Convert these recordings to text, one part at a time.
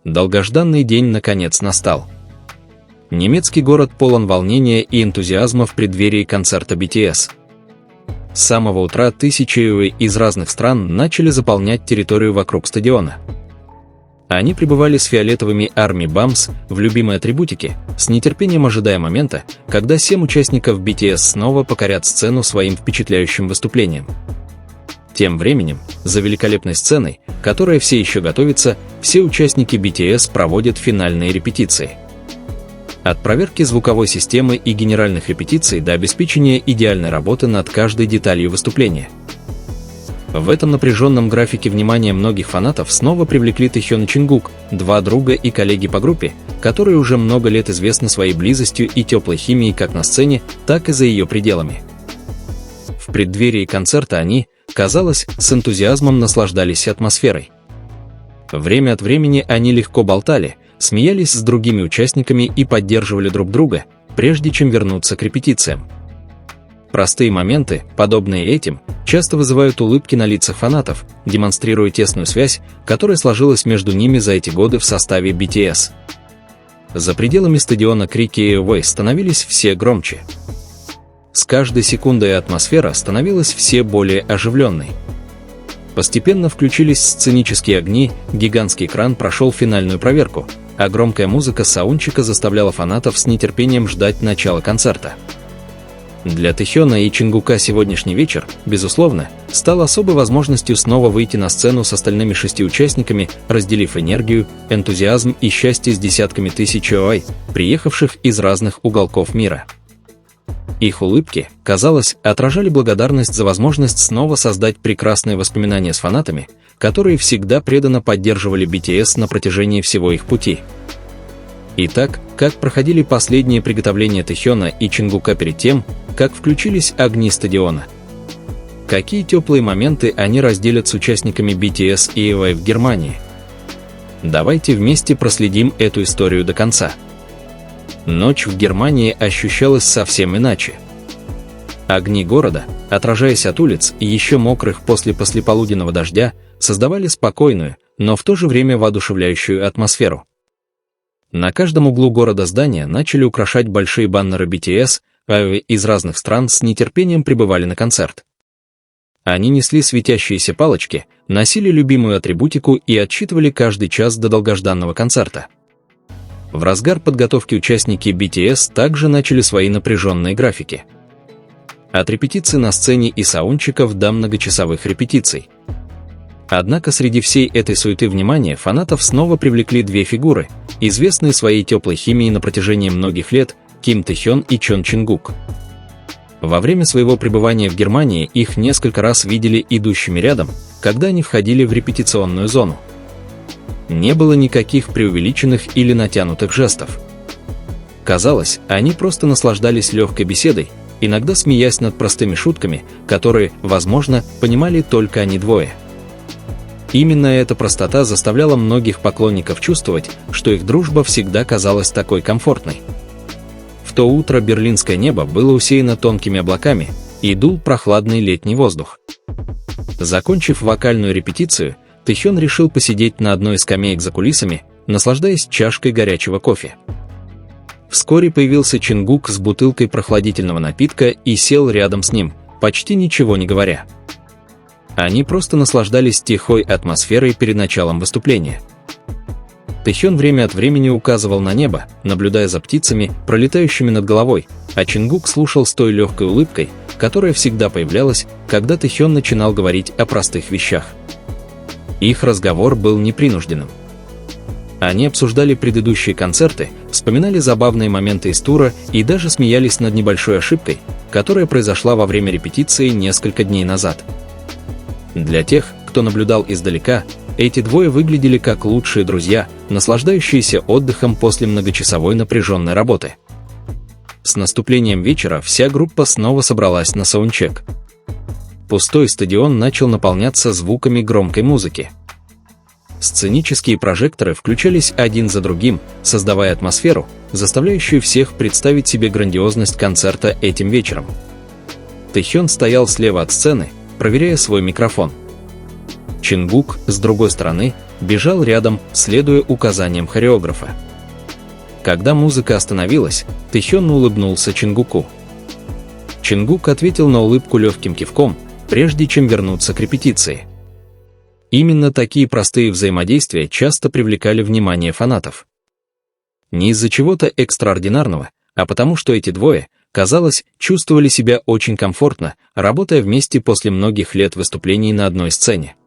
Долгожданный день наконец настал. Немецкий город полон волнения и энтузиазма в преддверии концерта BTS. С самого утра тысячи из разных стран начали заполнять территорию вокруг стадиона. Они прибывали с фиолетовыми Army Bums в любимой атрибутике, с нетерпением ожидая момента, когда 7 участников BTS снова покорят сцену своим впечатляющим выступлением. Тем временем, за великолепной сценой, которая все еще готовится, все участники BTS проводят финальные репетиции. От проверки звуковой системы и генеральных репетиций до обеспечения идеальной работы над каждой деталью выступления. В этом напряженном графике внимание многих фанатов снова привлекли Тэхён и Чингук, два друга и коллеги по группе, которые уже много лет известны своей близостью и теплой химией как на сцене, так и за ее пределами. В преддверии концерта они, казалось, с энтузиазмом наслаждались атмосферой. Время от времени они легко болтали, смеялись с другими участниками и поддерживали друг друга, прежде чем вернуться к репетициям. Простые моменты, подобные этим, часто вызывают улыбки на лицах фанатов, демонстрируя тесную связь, которая сложилась между ними за эти годы в составе BTS. За пределами стадиона крики «Away» становились все громче. С каждой секундой атмосфера становилась все более оживленной. Постепенно включились сценические огни, гигантский экран прошел финальную проверку, а громкая музыка саундчека заставляла фанатов с нетерпением ждать начала концерта. Для Тэхёна и Чингука сегодняшний вечер, безусловно, стал особой возможностью снова выйти на сцену с остальными 6 участниками, разделив энергию, энтузиазм и счастье с десятками тысяч OI, приехавших из разных уголков мира. Их улыбки, казалось, отражали благодарность за возможность снова создать прекрасные воспоминания с фанатами, которые всегда преданно поддерживали BTS на протяжении всего их пути. Итак, как проходили последние приготовления Тэхёна и Чингука перед тем, как включились огни стадиона? Какие теплые моменты они разделят с участниками BTS и AOA в Германии? Давайте вместе проследим эту историю до конца. Ночь в Германии ощущалась совсем иначе. Огни города, отражаясь от улиц и еще мокрых после послеполуденного дождя, создавали спокойную, но в то же время воодушевляющую атмосферу. На каждом углу города здания начали украшать большие баннеры BTS, а из разных стран с нетерпением прибывали на концерт. Они несли светящиеся палочки, носили любимую атрибутику и отсчитывали каждый час до долгожданного концерта. В разгар подготовки участники BTS также начали свои напряженные графики. От репетиций на сцене и саундчиков до многочасовых репетиций. Однако среди всей этой суеты внимания фанатов снова привлекли две фигуры, известные своей теплой химией на протяжении многих лет, Ким Тэхён и Чон Чингук. Во время своего пребывания в Германии их несколько раз видели идущими рядом, когда они входили в репетиционную зону. Не было никаких преувеличенных или натянутых жестов. Казалось, они просто наслаждались легкой беседой, иногда смеясь над простыми шутками, которые, возможно, понимали только они двое. Именно эта простота заставляла многих поклонников чувствовать, что их дружба всегда казалась такой комфортной. В то утро берлинское небо было усеяно тонкими облаками, и дул прохладный летний воздух. Закончив вокальную репетицию, Тэхён решил посидеть на одной из скамеек за кулисами, наслаждаясь чашкой горячего кофе. Вскоре появился Чингук с бутылкой прохладительного напитка и сел рядом с ним, почти ничего не говоря. Они просто наслаждались тихой атмосферой перед началом выступления. Тэхён время от времени указывал на небо, наблюдая за птицами, пролетающими над головой, а Чингук слушал с той легкой улыбкой, которая всегда появлялась, когда Тэхён начинал говорить о простых вещах. Их разговор был непринужденным. Они обсуждали предыдущие концерты, вспоминали забавные моменты из тура и даже смеялись над небольшой ошибкой, которая произошла во время репетиции несколько дней назад. Для тех, кто наблюдал издалека, эти двое выглядели как лучшие друзья, наслаждающиеся отдыхом после многочасовой напряженной работы. С наступлением вечера вся группа снова собралась на саундчек. Пустой стадион начал наполняться звуками громкой музыки. Сценические прожекторы включались один за другим, создавая атмосферу, заставляющую всех представить себе грандиозность концерта этим вечером. Тэхён стоял слева от сцены, проверяя свой микрофон. Чингук, с другой стороны, бежал рядом, следуя указаниям хореографа. Когда музыка остановилась, Тэхён улыбнулся Чингуку. Чингук ответил на улыбку легким кивком, прежде чем вернуться к репетиции. Именно такие простые взаимодействия часто привлекали внимание фанатов. Не из-за чего-то экстраординарного, а потому что эти двое, казалось, чувствовали себя очень комфортно, работая вместе после многих лет выступлений на одной сцене.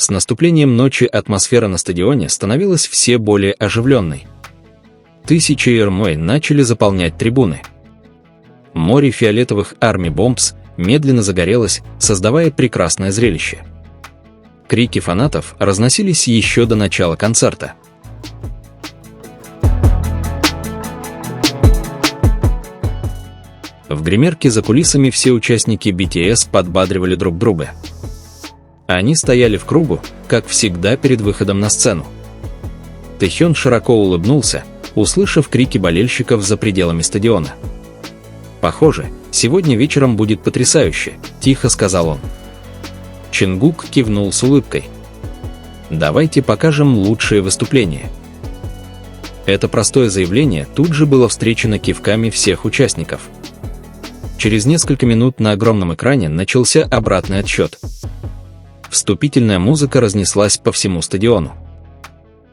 С наступлением ночи атмосфера на стадионе становилась все более оживленной. Тысячи армей начали заполнять трибуны. Море фиолетовых Army Bombs медленно загорелось, создавая прекрасное зрелище. Крики фанатов разносились еще до начала концерта. В гримерке за кулисами все участники BTS подбадривали друг друга. Они стояли в кругу, как всегда перед выходом на сцену. Тэхён широко улыбнулся, услышав крики болельщиков за пределами стадиона. «Похоже, сегодня вечером будет потрясающе», – тихо сказал он. Чингук кивнул с улыбкой. «Давайте покажем лучшие выступления». Это простое заявление тут же было встречено кивками всех участников. Через несколько минут на огромном экране начался обратный отсчет. Вступительная музыка разнеслась по всему стадиону.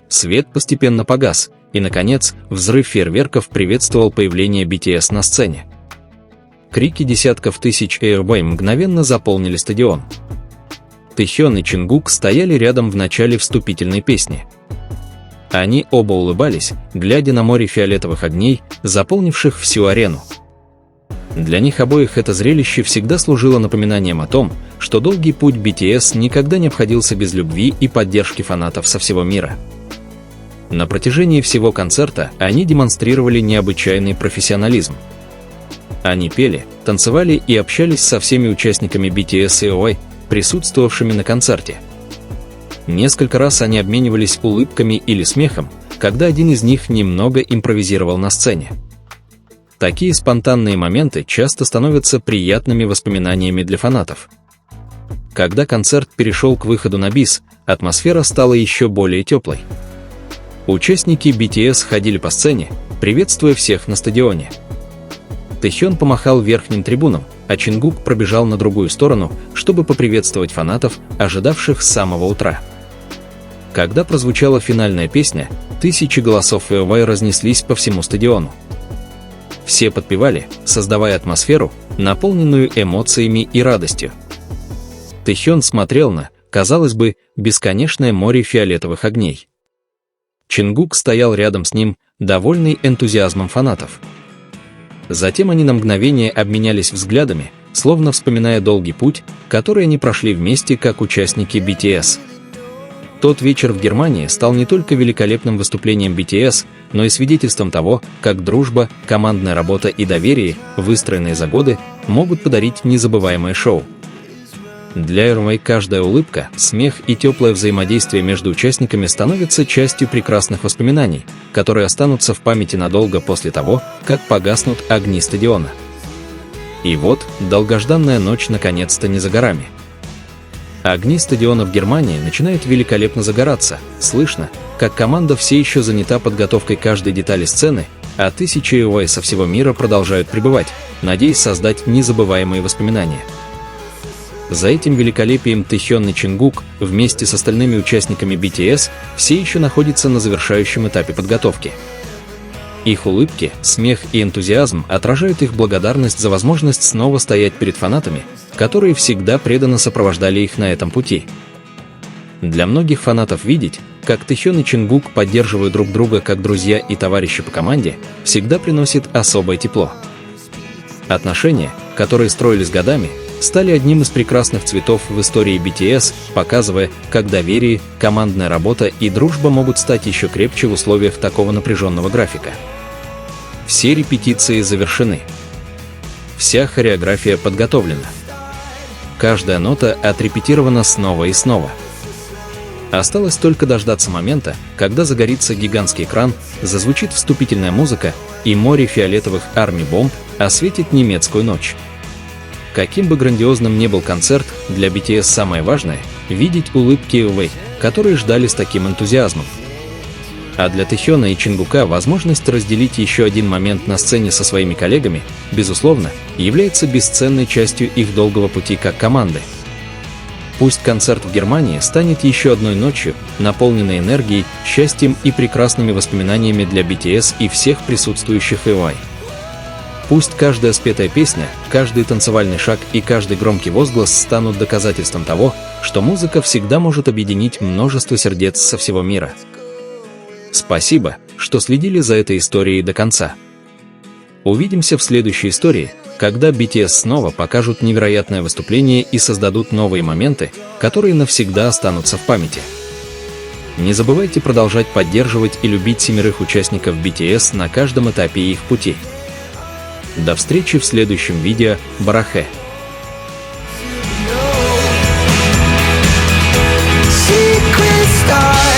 Свет постепенно погас, и, наконец, взрыв фейерверков приветствовал появление BTS на сцене. Крики десятков тысяч Airboy мгновенно заполнили стадион. Тэхён и Чингук стояли рядом в начале вступительной песни. Они оба улыбались, глядя на море фиолетовых огней, заполнивших всю арену. Для них обоих это зрелище всегда служило напоминанием о том, что долгий путь BTS никогда не обходился без любви и поддержки фанатов со всего мира. На протяжении всего концерта они демонстрировали необычайный профессионализм. Они пели, танцевали и общались со всеми участниками BTS и OI, присутствовавшими на концерте. Несколько раз они обменивались улыбками или смехом, когда один из них немного импровизировал на сцене. Такие спонтанные моменты часто становятся приятными воспоминаниями для фанатов. Когда концерт перешел к выходу на бис, атмосфера стала еще более теплой. Участники BTS ходили по сцене, приветствуя всех на стадионе. Тэхён помахал верхним трибунам, а Чингук пробежал на другую сторону, чтобы поприветствовать фанатов, ожидавших с самого утра. Когда прозвучала финальная песня, тысячи голосов Airboy разнеслись по всему стадиону. Все подпевали, создавая атмосферу, наполненную эмоциями и радостью. Тэхён смотрел на, казалось бы, бесконечное море фиолетовых огней. Чингук стоял рядом с ним, довольный энтузиазмом фанатов. Затем они на мгновение обменялись взглядами, словно вспоминая долгий путь, который они прошли вместе как участники BTS. Тот вечер в Германии стал не только великолепным выступлением BTS, но и свидетельством того, как дружба, командная работа и доверие, выстроенные за годы, могут подарить незабываемое шоу. Для Airboy каждая улыбка, смех и теплое взаимодействие между участниками становятся частью прекрасных воспоминаний, которые останутся в памяти надолго после того, как погаснут огни стадиона. И вот, долгожданная ночь наконец-то не за горами. Огни стадиона в Германии начинают великолепно загораться, слышно, как команда все еще занята подготовкой каждой детали сцены, а тысячи Airboy со всего мира продолжают пребывать, надеясь создать незабываемые воспоминания. За этим великолепием Тэхён и Чингук вместе с остальными участниками BTS все еще находятся на завершающем этапе подготовки. Их улыбки, смех и энтузиазм отражают их благодарность за возможность снова стоять перед фанатами, которые всегда преданно сопровождали их на этом пути. Для многих фанатов видеть, как Тэхён и Чингук поддерживают друг друга как друзья и товарищи по команде, всегда приносит особое тепло. Отношения, которые строились годами, стали одним из прекрасных цветов в истории BTS, показывая, как доверие, командная работа и дружба могут стать еще крепче в условиях такого напряженного графика. Все репетиции завершены. Вся хореография подготовлена. Каждая нота отрепетирована снова и снова. Осталось только дождаться момента, когда загорится гигантский экран, зазвучит вступительная музыка, и море фиолетовых Army Bomb осветит немецкую ночь. Каким бы грандиозным ни был концерт, для BTS самое важное видеть улыбки Вэй, которые ждали с таким энтузиазмом. А для Тэхёна и Чингука возможность разделить еще один момент на сцене со своими коллегами, безусловно, является бесценной частью их долгого пути как команды. Пусть концерт в Германии станет еще одной ночью, наполненной энергией, счастьем и прекрасными воспоминаниями для BTS и всех присутствующих EY. Пусть каждая спетая песня, каждый танцевальный шаг и каждый громкий возглас станут доказательством того, что музыка всегда может объединить множество сердец со всего мира. Спасибо, что следили за этой историей до конца. Увидимся в следующей истории, когда BTS снова покажут невероятное выступление и создадут новые моменты, которые навсегда останутся в памяти. Не забывайте продолжать поддерживать и любить 7 участников BTS на каждом этапе их пути. До встречи в следующем видео, Барахе! Secret star.